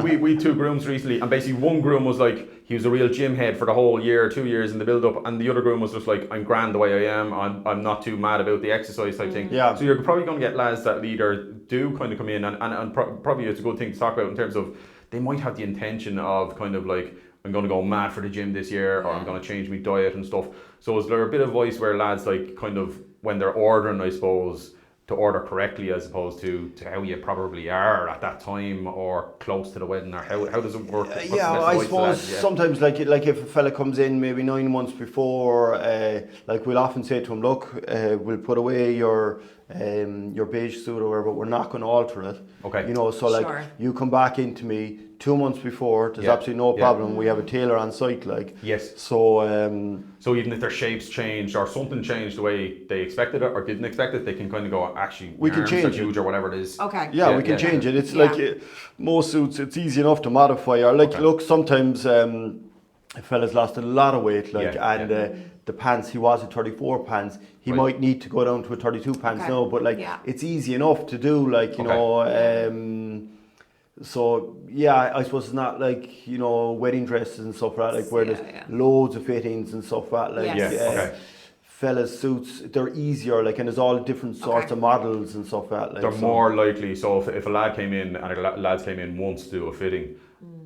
we two grooms recently, and basically one groom was like, he was a real gym head for the whole year, 2 years in the build-up, and the other groom was just like, I'm grand the way I am, I'm not too mad about the exercise type thing. Yeah. So you're probably going to get lads that either do kind of come in, and probably it's a good thing to talk about in terms of, they might have the intention of kind of like, I'm going to go mad for the gym this year, or I'm going to change my diet and stuff. So is there a bit of advice where lads, like, kind of, when they're ordering, I suppose, to order correctly as opposed to how you probably are at that time or close to the wedding, or how does it work? I suppose sometimes like if a fella comes in maybe 9 months before, like we'll often say to him, look, we'll put away your beige suit or whatever, but we're not going to alter it. Okay. So like you come back into me 2 months before, there's absolutely no problem. We have a tailor on site, like. Yes. So so even if their shapes changed or something changed the way they expected it or didn't expect it, they can kind of go, actually, we can change huge or whatever it is. Okay. Yeah, we can change it. It's like most suits, it's easy enough to modify. Or like, look, sometimes a fella's lost a lot of weight, like, the pants, he was at 34 pants, he might need to go down to a 32 pants now, but like, it's easy enough to do, like, you know, so I suppose it's not like, wedding dresses and stuff like that, like where there's loads of fittings and stuff like that, like, fellas suits, they're easier, like, and there's all different sorts of models and stuff like that. They're more likely, so if a lad came in and lads came in once to do a fitting,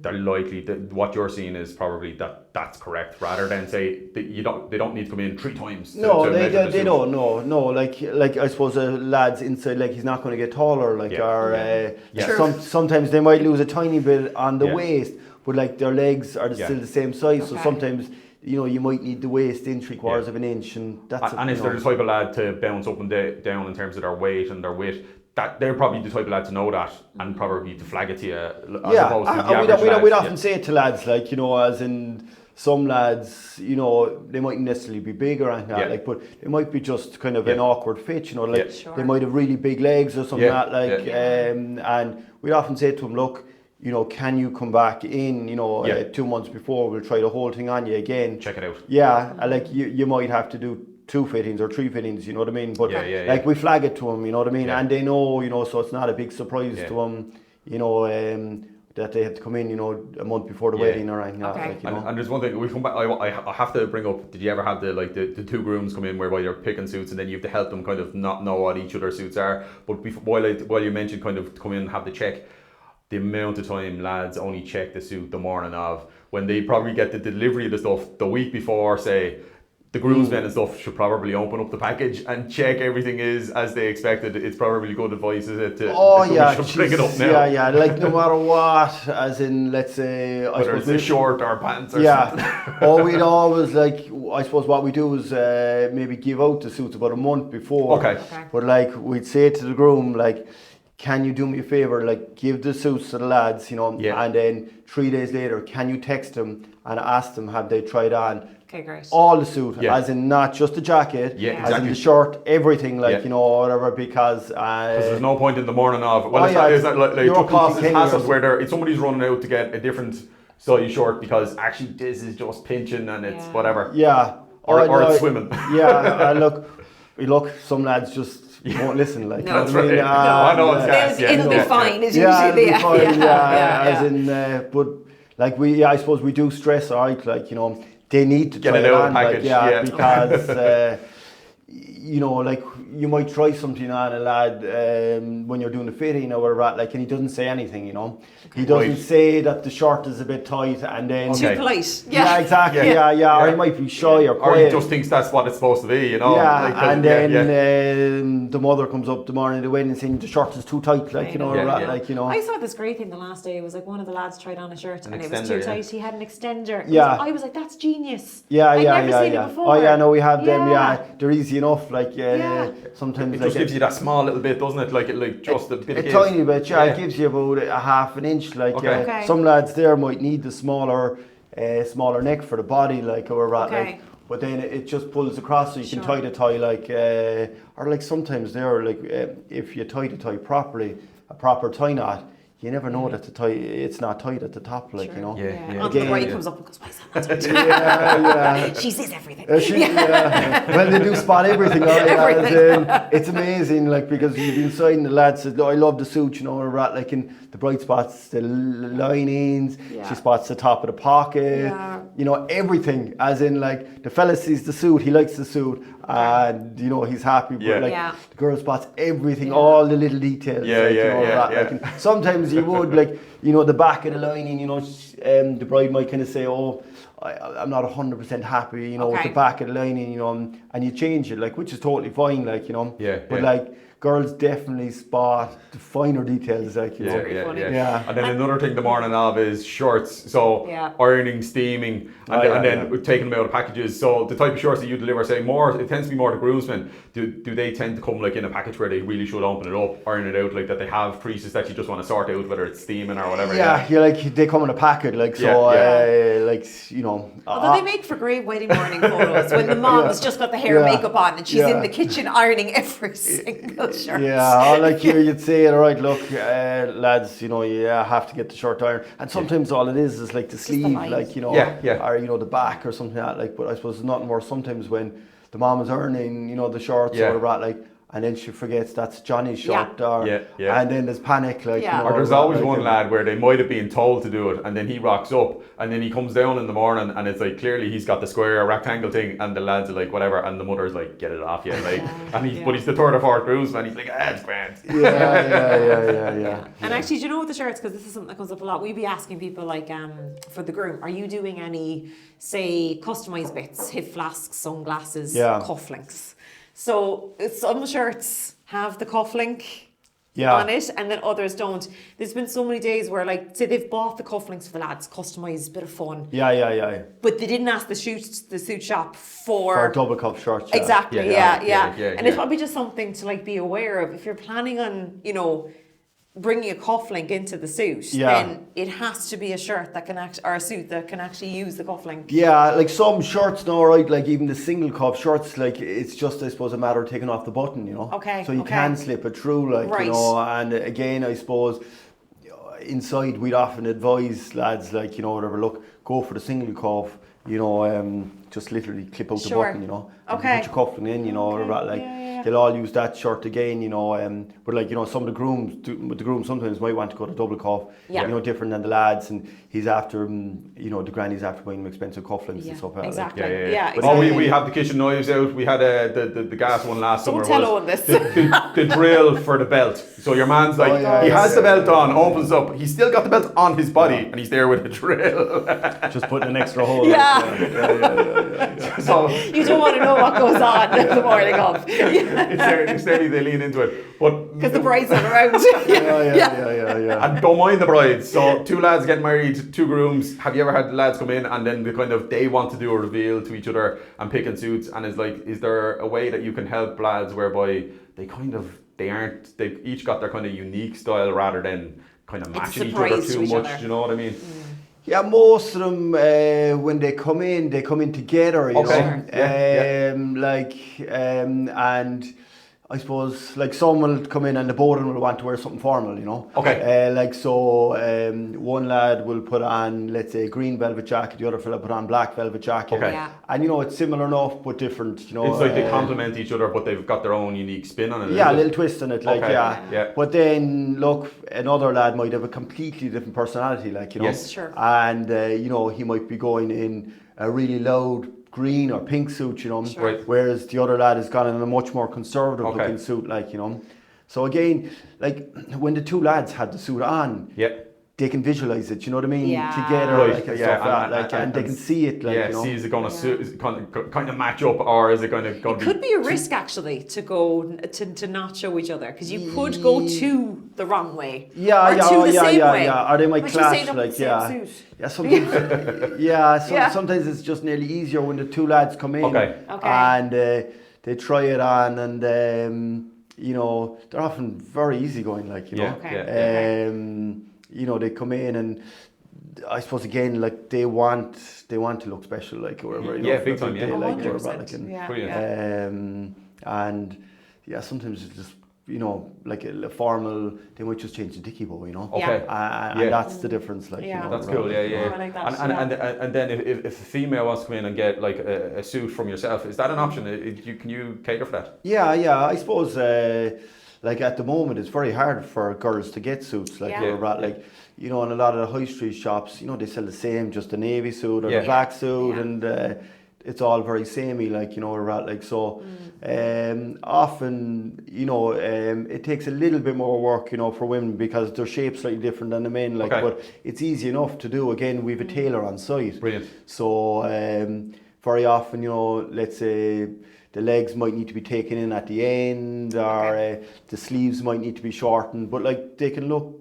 they're likely that what you're seeing is probably that's correct, rather than say that they don't need to come in 3 times. No, they don't. No. Like I suppose a lad's inside, like, he's not going to get taller, like, sometimes they might lose a tiny bit on the waist, but like their legs are still the same size. So sometimes, you might need the waist in 3/4 of an inch, and that's it. And if they're the type of lad to bounce up and down in terms of their weight and their width, that they're probably the type of lad to know that and probably to flag it to you as opposed to the average lad. We'd often say it to lads, like, as in some lads, they mightn't necessarily be big or anything like that, but it might be just kind of an awkward fit, like they might have really big legs or something like and we'd often say to them, look, can you come back in, 2 months before, we'll try the whole thing on you again. Check it out. And like you might have to do 2 fittings or 3 fittings, you know what I mean? But like we flag it to them, you know what I mean? And they know, so it's not a big surprise to them, that they have to come in, a month before the wedding or anything like that. And there's one thing, we come back, I have to bring up, did you ever have the 2 grooms come in whereby you're picking suits and then you have to help them kind of not know what each other's suits are? But while you mentioned kind of come in and have the check, the amount of time lads only check the suit the morning of, when they probably get the delivery of the stuff the week before, say, the groomsmen and stuff should probably open up the package and check everything is as they expected. It's probably good advice, is it? Bring it up now. Like no matter what, as in, let's say, whether it's a short or pants or something. We'd always, like, I suppose what we do is maybe give out the suits about a month before. But like, we'd say to the groom, like, can you do me a favour, like, give the suits to the lads, and then 3 days later, can you text them and ask them have they tried on? Okay, great. All the suit, as in not just the jacket, Yeah, as exactly. in the shirt, everything, like, you know, whatever, because... there's no point in the morning of... Well, it's not like you're it causes up in hassles where if somebody's running out to get a different size short because actually this is just pinching and it's whatever. Yeah. Or it's swimming. Yeah, look, some lads just won't listen, like, No, you know what I mean? I know it's gas, It'll be fine, it's it'll usually be fine, yeah. as in, but, like, I suppose we do stress, alright, like, you know, they need to get try it out on, of the package, like, because, you know, like, you might try something on a lad when you're doing the fitting or whatever, like, and he doesn't say anything, you know. He doesn't say that the shirt is a bit tight and then... Too polite. Yeah, exactly, yeah. Or he might be shy or quiet. Or he just thinks that's what it's supposed to be, you know. Yeah, like, and then the mother comes up the morning of the wedding saying the shirt is too tight, like, you know, like, you know. I saw this great thing the last day. It was like one of the lads tried on a shirt and it was too tight. He had an extender. I was like, that's genius. I'd never seen it before. Oh yeah, no, we have them. Yeah, they're easy enough. Like, sometimes it just gives you that small little bit, doesn't it? Like just a bit. A tiny bit. Yeah, it gives you about a half an inch. Like, some lads there might need the smaller neck for the body, like, or like. But then it just pulls across, so you can tie the tie like, or like sometimes there, like if you tie the tie properly, a proper tie knot, you never know that the tie, it's not tight at the top, like, you know. Until the bride comes up and goes, why is that not tight? She sees everything. Well, they do spot everything. It's amazing, like, because you've been signing the lads says, I love the suit, you know, or like, and the bride spots the linings, she spots the top of the pocket, you know, everything, as in, like, the fella sees the suit, he likes the suit, and, you know, he's happy, but like, the girl spots everything, all the little details, like, and sometimes you would, like, you know, the back of the lining, you know, the bride might kind of say, I'm not 100% happy, you know, with the back of the lining, you know, and you change it, like, which is totally fine, like, you know, but like, girls definitely spot the finer details, like, you know. And then another thing the morning of is shorts. So ironing, steaming, and then taking them out of packages. So the type of shorts that you deliver, say more, it tends to be more the groomsmen. Do they tend to come like in a package where they really should open it up, iron it out, like that they have creases that you just want to sort out, whether it's steaming or whatever? Like they come in a packet, like, so, like, you know. Although they make for great wedding morning photos when the mom has just got the hair and makeup on and she's in the kitchen ironing every single shirt. Like here you'd say, all right, look, lads, you know, you have to get the shirt ironed, and sometimes all it is like the sleeve, like, you know, or, you know, the back or something like that, like, but I suppose there's nothing worse sometimes when the mom is ironing, you know, the shorts or the like, and then she forgets that's Johnny's shirt, and then there's panic, like, you know, or there's always one lad where they might have been told to do it, and then he rocks up, and then he comes down in the morning, and it's like clearly he's got the square rectangle thing, and the lads are like whatever, and the mother's like, get it off you, like, and but he's the third or fourth groomsman, he's like, it's grand. And actually, do you know what the shirts? Because this is something that comes up a lot. We'd be asking people like, for the groom, are you doing any, say, customized bits, hip flasks, sunglasses, cufflinks? So some shirts have the cufflink on it, and then others don't. There's been so many days where, like, say they've bought the cufflinks for the lads, customised, bit of fun. But they didn't ask the suit shop for double cuff shirts. Exactly. And it's probably just something to, like, be aware of if you're planning on, you know, bringing a cufflink into the suit, then it has to be a shirt that can or a suit that can actually use the cufflink. Like some shirts now, right, like even the single cuff shirts, like it's just, I suppose, a matter of taking off the button, you know. So you can slip it through, like, you know, and again, I suppose, inside we'd often advise lads, like, you know, whatever, look, go for the single cuff, you know, just literally clip out the button, you know, and put your cufflink in, you know, or like, they'll all use that shirt again, you know, but like, you know, some of the grooms sometimes might want to go to double cuff, you know, different than the lads, and he's after, you know, the granny's after buying them expensive cufflinks and stuff. We have the kitchen knives out. We had the gas one last summer. Don't tell Owen this. The drill for the belt. So your man's like, he has the belt on, opens up, he's still got the belt on his body, and he's there with a drill. Just putting an extra hole. So you don't want to know what goes on the morning of. It's there they lean into it, but because the bride's not around. And don't mind the brides. So two lads getting married, two grooms. Have you ever had lads come in and then they want to do a reveal to each other and picking suits? And it's like, is there a way that you can help lads whereby they each got their kind of unique style rather than kind of matching each other too much? Do you know what I mean? Yeah, most of them, when they come in together, you Okay. know. Yeah. And I suppose, like, some will come in and the both of them will want to wear something formal, you know. Okay. One lad will put on, let's say, a green velvet jacket, the other fella put on black velvet jacket. Okay. Yeah. And, you know, it's similar enough, but different, you know. It's like they complement each other, but they've got their own unique spin on it. Yeah, a isn't little it? twist on it, like, Okay. yeah. But then, look, another lad might have a completely different personality, like, you know. Yes. Sure. And, you know, he might be going in a really loud green or pink suit, you know. Sure. Right. Whereas the other lad has gone in a much more conservative Okay. looking suit, like, you know. So again, like, when the two lads had the suit on, Yeah. they can visualize it, you know what I mean? Yeah. Together, Right, like, and yeah, stuff like that, like, and they can see it, like, yeah, you know. see, is it going to suit? Is it kind of match up, or is it going to It could be a risk actually to go to not show each other, because you could go to the wrong way. Yeah, or to the same way. Or they might But you clash, say them like, in the yeah. same suit. Yeah, sometimes, Yeah. sometimes it's just nearly easier when the two lads come in Okay. and they try it on, and you know, they're often very easygoing, like, you know. Yeah. Okay. Yeah. You know, they come in and I suppose again, like, they want to look special, like, or whatever. You know, Yeah, big time, yeah. They like, 100%. whatever, like, and, Yeah. Brilliant. and yeah, sometimes it's just, you know, like a formal, they might just change the dicky bow, you know. Okay. And Yeah. that's the difference, like, Yeah. you know. That's cool, yeah, yeah. Oh, I like that, And then if a female wants to come in and get like a suit from yourself, is that an option? Can you cater for that? Yeah, I suppose, like, at the moment, it's very hard for girls to get suits, like, Yeah. like, you know, in a lot of the high street shops, you know, they sell the same, just a navy suit or Yeah. a black suit, Yeah. and it's all very samey, like, you know, like, so often, you know, it takes a little bit more work, you know, for women because their shape's slightly different than the men, like, Okay. but it's easy enough to do. Again, we've a tailor on site. Brilliant. So very often, you know, let's say the legs might need to be taken in at the end, or the sleeves might need to be shortened, but, like, they can look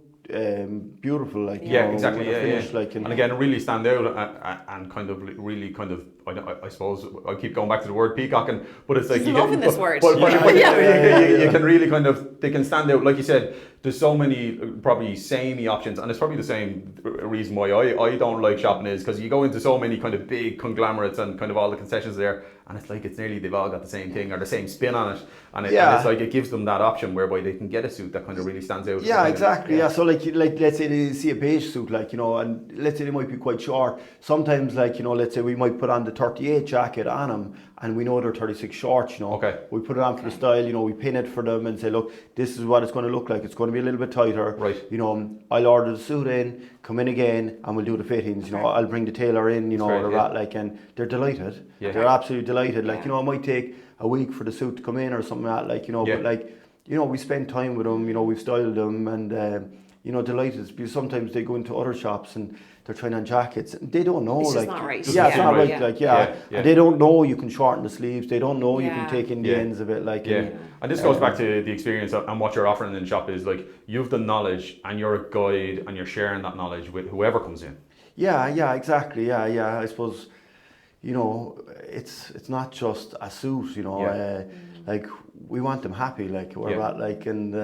beautiful, like, you Yeah, know, exactly. when they're Yeah, finished, yeah. like, And again, really stand out and kind of really kind of. I suppose I keep going back to the word peacocking, but it's like He's you loving get, this word. But Yeah. you can really kind of, they can stand out. Like you said, there's so many probably samey options, and it's probably the same reason why I don't like shopping is because you go into so many kind of big conglomerates and kind of all the concessions there, and it's like it's nearly they've all got the same thing or the same spin on it, and it's like it gives them that option whereby they can get a suit that kind of really stands out. Yeah, exactly. Yeah. So like let's say they see a beige suit, like, you know, and let's say they might be quite short. Sometimes, like, you know, let's say we might put on the 38 jacket on them, and we know they're 36 short, you know. Okay. We put it on for the style, you know, we pin it for them and say, look, this is what it's going to look like. It's going to be a little bit tighter. Right. You know, I'll order the suit in, come in again, and we'll do the fittings. You know, I'll bring the tailor in, you know, That's great, yeah. like, and they're delighted. Yeah. They're absolutely delighted. Like, Yeah. you know, it might take a week for the suit to come in or something like that, like, you know, Yeah. but, like, you know, we spend time with them, you know, we've styled them, and you know, delighted, because sometimes they go into other shops and they're trying on jackets and they don't know, It's just like, not right. yeah, it's Yeah. not right, Yeah. like, Yeah. and they don't know you can shorten the sleeves, they don't know you Yeah. can take in the Yeah. ends of it, like, Yeah, and this goes back to the experience and what you're offering in the shop is like you've the knowledge and you're a guide and you're sharing that knowledge with whoever comes in. yeah, exactly, yeah, I suppose, you know, it's not just a suit, you know, Yeah. like, we want them happy, like, we're Yeah. at, like, and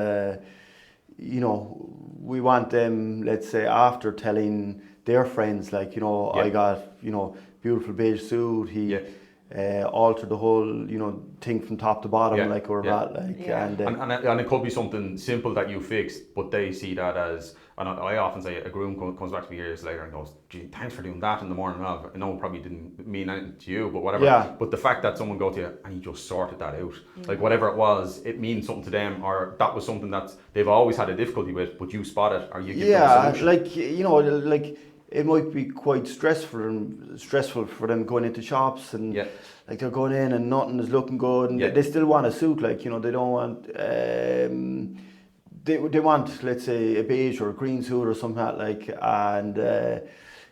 you know, we want them, let's say, after telling their friends, like, you know, Yeah. I got, you know, beautiful beige suit, he altered the whole, you know, thing from top to bottom, Yeah. like, we're Yeah. at, like, Yeah. and And it could be something simple that you fixed, but they see that as, and I often say a groom comes back to me years later and goes, gee, thanks for doing that in the morning of. I know it probably didn't mean anything to you, but whatever. Yeah. But the fact that someone go to you and you just sorted that out, like whatever it was, it means something to them, or that was something that they've always had a difficulty with, but you spot it, or you give them a yeah, solution. like, you know, like, it might be quite stressful for them going into shops and Yeah. like they're going in and nothing is looking good, and Yeah. they still want a suit, like, you know, they don't want they want, let's say, a beige or a green suit or something like, and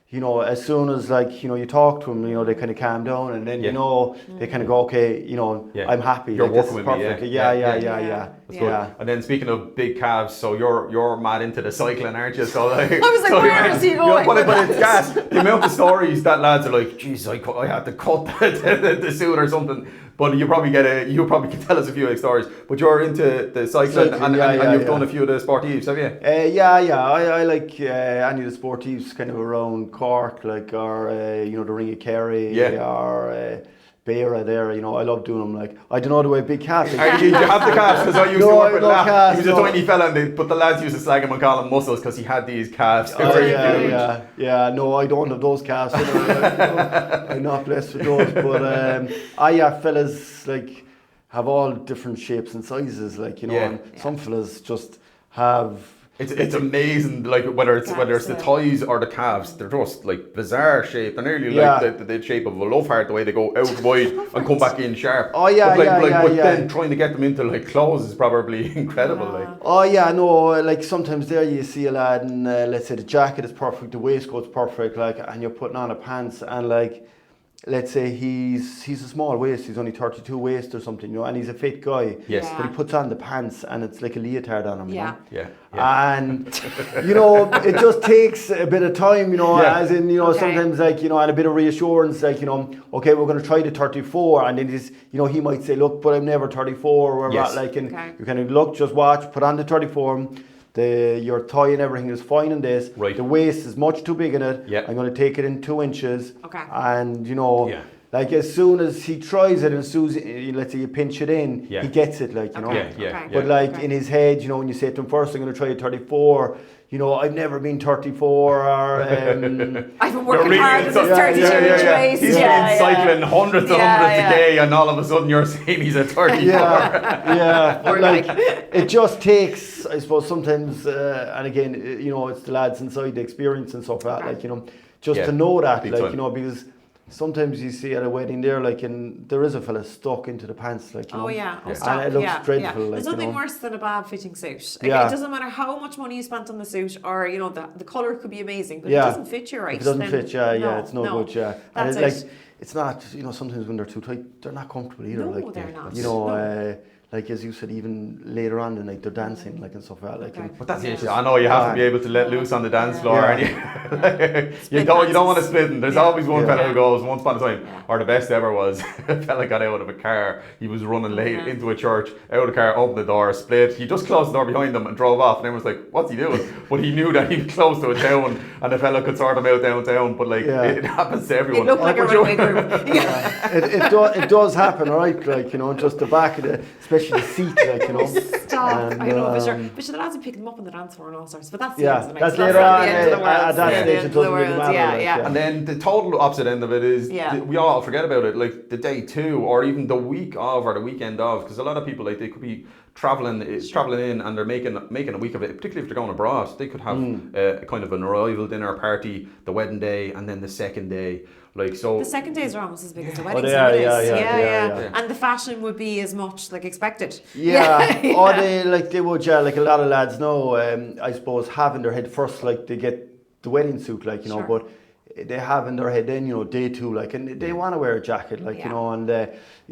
you know, as soon as, like, you know, you talk to them, you know, they kind of calm down, and then Yeah. you know, they kind of go, okay, you know, Yeah. I'm happy, You're like, this working is with me, perfect. yeah. Yeah. That's good. And then speaking of big calves, so you're mad into the cycling, aren't you? So like, I was like, so where is he going But with it's gas. The amount of stories that lads are like, geez, I had to cut the suit or something. But you probably can tell us a few stories. But you're into the cycling, and you've done a few of the sportives, have you? I like any of the sportives kind of around Cork, like, or the Ring of Kerry, or Ware there, I love doing them. Like, I don't know the way big calves. Did you have the calves? Because I used to work with a lad. He was a tiny fella, but the lads used to slag him and call him muscles because he had these calves. No, I don't have those calves. I'm not blessed with those. But fellas like have all different shapes and sizes. Like and some fellas just have. It's amazing, like whether it's the thighs or the calves, they're just like bizarre shape. They're nearly like the shape of a love heart, the way they go out wide and come back in sharp. But then trying to get them into like clothes is probably incredible. Like sometimes there you see a lad and let's say the jacket is perfect, the waistcoat's perfect, like, and you're putting on a pants and like, let's say he's a small waist, he's only 32 waist or something, and he's a fit guy. Yes. But he puts on the pants and it's like a leotard on him, Yeah. And it just takes a bit of time, as in, sometimes like, and a bit of reassurance, like, okay, we're going to try the 34, and then he's, he might say, look, but I'm never 34 or whatever, like, and you kind of look, just watch, put on the 34. Your thigh and everything is fine in this. Right. The waist is much too big in it. Yeah. I'm going to take it in 2 inches. Okay. And like as soon as he tries it, and as soon as let's say you pinch it in, he gets it. Like But like in his head, when you say to him first, I'm going to try a 34. I've never been 34 or I've been working hard at this 32 inch waist. He's been cycling hundreds and hundreds a day, and all of a sudden you're saying he's a 34. But like it just takes, I suppose, sometimes, and again, it's the lads inside the experience and stuff like that, like just to know that, like because sometimes you see at a wedding there, like, and there is a fella stuck into the pants, like, and it looks dreadful. Like, there's nothing worse than a bad fitting suit. It doesn't matter how much money you spent on the suit, or the colour could be amazing, but if it doesn't fit you right. If it doesn't fit, it's no good. That's and like it's not, sometimes when they're too tight, they're not comfortable either. No, like they're not. Like as you said, even later on the night they're dancing, like, and stuff like that. But that's the issue. I know you have to be able to let loose on the dance floor, and you don't want to split them. There's always one fella who goes once upon a time, or the best ever was a fella got out of a car. He was running late into a church, out of the car, opened the door, split. He just closed the door behind him and drove off. And everyone was like, "What's he doing?" But he knew that he was close to a town, and the fella could sort him out downtown. But like it happens to everyone. It looked like a runaway group. It does happen, right? Like just the back of especially the seat, like, Stop! I know, for sure. But the lads would pick them up on the dance floor and all sorts. But that's the end of the night. That's later on. At that stage, it doesn't really matter. And then the total opposite end of it is we all forget about it, like the day 2 or even the week of or the weekend of, because a lot of people, like, they could be traveling in and they're making a week of it, particularly if they're going abroad. They could have a kind of an arrival dinner party, the wedding day, and then the second day. Like, so the second days are almost as big as the wedding. And the fashion would be as much like expected. Or they would, like a lot of lads know, I suppose, have in their head first, like, they get the wedding suit, like, but they have in their head then, day 2, like, and they want to wear a jacket, like, and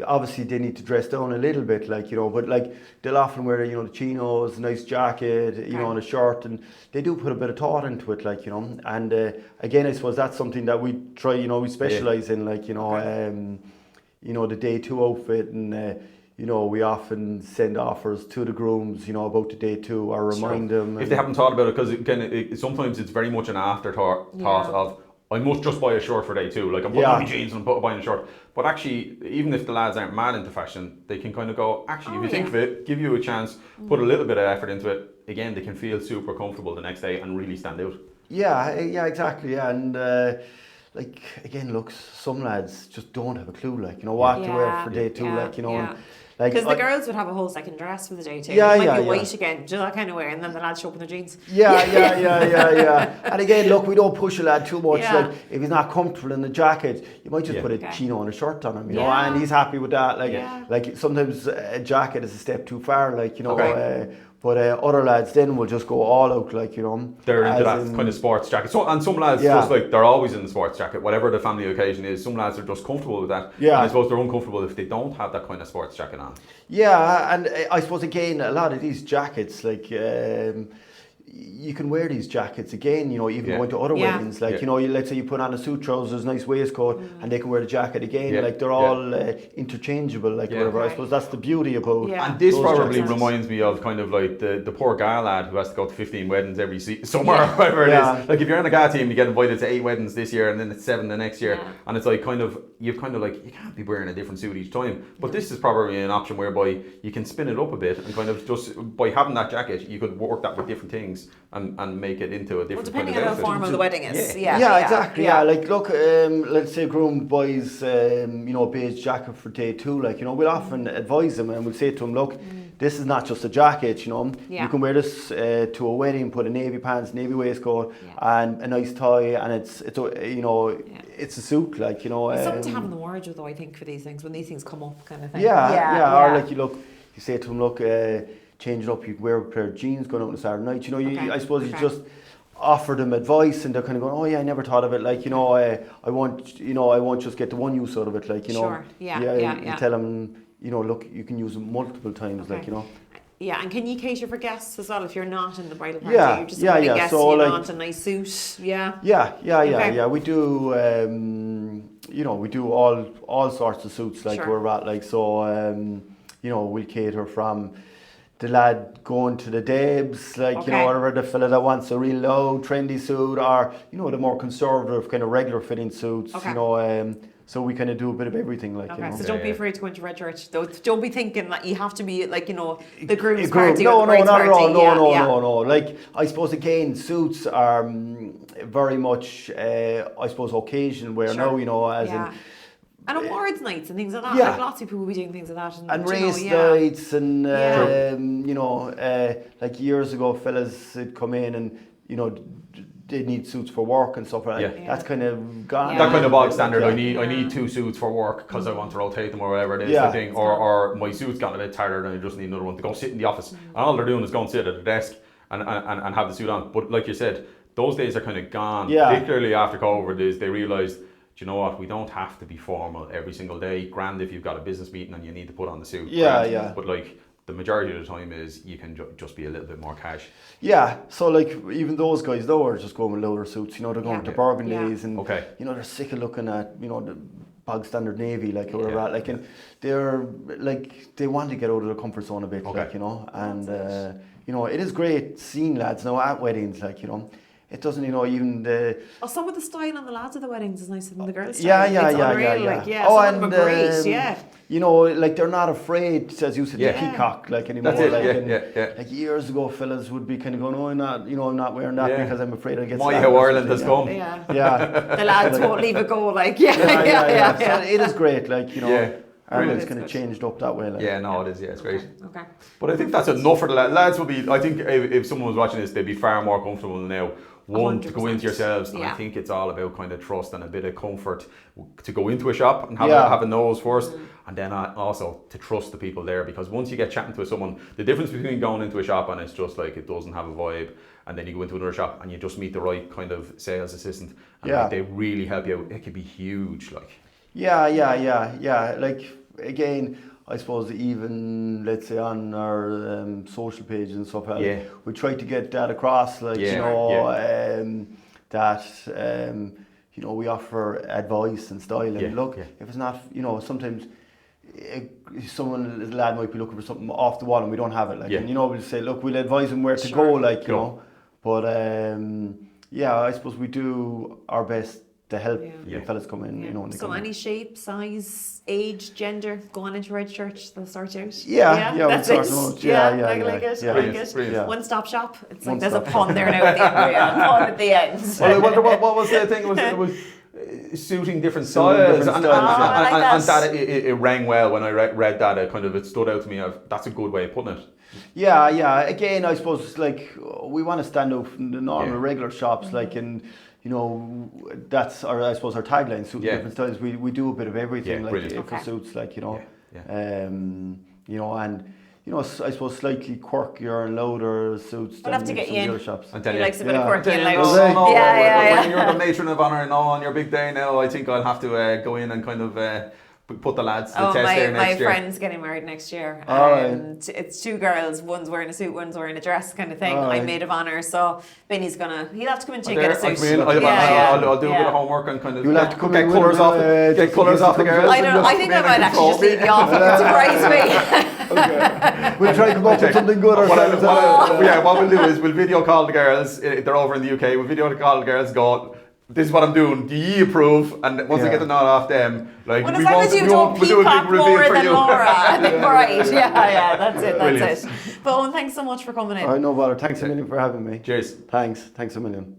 obviously they need to dress down a little bit, like, but like they'll often wear, the chinos, nice jacket, and a shirt, and they do put a bit of thought into it, like, and again, I suppose that's something that we try, we specialise in, like, the day 2 outfit, and we often send offers to the grooms, about the day 2, or remind them. If they haven't thought about it, because again, sometimes it's very much an afterthought of, I must just buy a shirt for day 2. Like, I'm putting on my jeans and I'm buying a shirt. But actually, even if the lads aren't mad into fashion, they can kind of go, actually, if you think of it, give you a chance, put a little bit of effort into it. Again, they can feel super comfortable the next day and really stand out. Yeah, exactly. Yeah. And like, again, look, some lads just don't have a clue, like, what to wear for day 2, like, and, like, because the girls would have a whole second dress for the day 2. It might be white again, do that kind of wear, and then the lads show up in their jeans. And again, look, we don't push a lad too much. Like, if he's not comfortable in the jacket, you might just put a chino and a shirt on him, and he's happy with that. Like sometimes a jacket is a step too far, like, but other lads then will just go all out, like, they're into that kind of sports jacket. So, and some lads just, like, they're always in the sports jacket, whatever the family occasion is. Some lads are just comfortable with that. And I suppose they're uncomfortable if they don't have that kind of sports jacket on. Yeah, and I suppose, again, a lot of these jackets, like, you can wear these jackets again, you know, even going to other weddings. Like, you know, let's say you put on a suit, trousers, nice waistcoat, and they can wear the jacket again. Like, they're all interchangeable, like whatever. I suppose that's the beauty about. And this probably jackets. reminds me of kind of like the poor Ga lad who has to go to 15 weddings every summer, or whatever it is. Like, if you're in a Ga team, you get invited to 8 weddings this year, and then it's 7 the next year, and it's like you've kind of like, you can't be wearing a different suit each time. But this is probably an option whereby you can spin it up a bit and kind of just by having that jacket, you could work that with different things and make it into a different depending kind of on how formal the wedding is. Exactly. Like, look, let's say a groom buys, you know, a beige jacket for day 2. Like, you know, we'll often advise them and we'll say to them, look, this is not just a jacket, you know. You can wear this to a wedding, put a navy pants, navy waistcoat, and a nice tie, and it's you know, it's a suit, like, you know. It's something to have in the wardrobe, though, I think, for these things, when these things come up, kind of thing. Or like, you say to them, look, change it up, you can wear a pair of jeans going out on a Saturday night, you know. I suppose you just offer them advice, and they're kind of going, oh yeah, I never thought of it, like, you know, I won't just get the one use out of it, like, you know. You tell them, you know, look, you can use them multiple times, like, you know. Yeah, and can you cater for guests as well if you're not in the bridal party? You're just guests, so, you like, want a nice suit. We do, you know, we do all sorts of suits, like, we're at, like, so, you know, we'll cater from the lad going to the Debs, like, you know, whatever, the fella that wants a real low, trendy suit, or, you know, the more conservative, kind of regular fitting suits, you know, so we kind of do a bit of everything, like, you know. So don't be afraid to go into red church. Don't be thinking that you have to be, like, you know, the groom's party or the bride's party. No. Like, I suppose, again, suits are very much, I suppose, occasion wear now, you know, as in... And awards nights and things like that. Like, lots of people will be doing things like that. And race nights and, you know, like years ago, fellas would come in and, you know, they need suits for work and stuff like that. That's kind of gone. That kind of bog standard. I need 2 suits for work because I want to rotate them or whatever it is. The thing. Or my suit's gotten a bit tired and I just need another one to go sit in the office. And all they're doing is go and sit at a desk and have the suit on. But like you said, those days are kind of gone. Particularly after COVID, is they realised, do you know what, we don't have to be formal every single day. Grand if you've got a business meeting and you need to put on the suit. But like, the majority of the time is you can just be a little bit more cash. So like, even those guys though are just going with lower suits, you know, they're going to burgundies and, you know, they're sick of looking at, you know, the bog standard navy, like, or that, like, and they're like, they want to get out of their comfort zone a bit, like, you know, and, you know, it is great seeing lads now at weddings, like, you know. It doesn't, you know, even the... some of the style on the lads of the weddings is nicer than the girls' style. Yeah. Some of them are great, You know, like, they're not afraid, as you said, to peacock, like, anymore. That's it, Like, years ago, fellas would be kind of going, oh, I'm not wearing that because I'm afraid I get My, how Ireland has come. The lads won't leave it go, like, So it is great, like, you know. Ireland's kind of changed up that way. Like. It is. It's great. But I think that's enough for the lads. Lads will be, I think if someone was watching this, they'd be far more comfortable now. One, 100%. To go into yourselves, and I think it's all about kind of trust and a bit of comfort to go into a shop and have a nose first, and then also to trust the people there, because once you get chatting to someone, the difference between going into a shop and it's just like it doesn't have a vibe, and then you go into another shop and you just meet the right kind of sales assistant, and like, they really help you out, it can be huge, like. Like, again, I suppose even, let's say, on our social page and stuff, we try to get that across, like, you know, that, you know, we offer advice and style, and look, if it's not, you know, sometimes a lad might be looking for something off the wall and we don't have it, like, and, you know, we'll say, look, we'll advise him where to go, like, you know, but, I suppose we do our best to help fellas come in, you know. So any shape, size, age, gender, going into red church, they'll sort out. That's it. Like it. One stop shop. It's like there's a pun there now at the end. Pun at the end. Well, I wonder what was the thing? It was suiting different styles, and that it rang well when I read that. It stood out to me. That's a good way of putting it. Again, I suppose, like, we want to stand out from the normal regular shops, like, and, you know, that's I suppose our tagline, suit different styles. We do a bit of everything, like, for suits, like, you know, you know, and, you know, I suppose slightly quirkier and louder suits than some other shops. He likes a bit of quirky and loud. When you're the matron of honour and on your big day now, I think I'll have to go in and kind of put the lads to Oh, the test there my next year. friend's getting married next year. Alright. It's 2 girls, one's wearing a suit, one's wearing a dress kind of thing. Alright. I'm maid of honour, so Benny's he'll have to come and check There, out a I'll suit. come in, I'll do a bit of homework and kind of You'll have to come get in colours with, off, get colours off the girls. I think I might actually just leave you off. It would surprise me. We'll try to come up with something good ourselves. What we'll do is we'll video call the girls. They're over in the UK. We'll video call the girls. Go. This is what I'm doing. Do ye approve? And once I get the nod off them, like Well, as long as you don't peacock more than Laura, I think we're right. Yeah, that's it. Brilliant. But Owen, thanks so much for coming in. All right, no bother. Thanks a million for having me. Cheers. Thanks a million.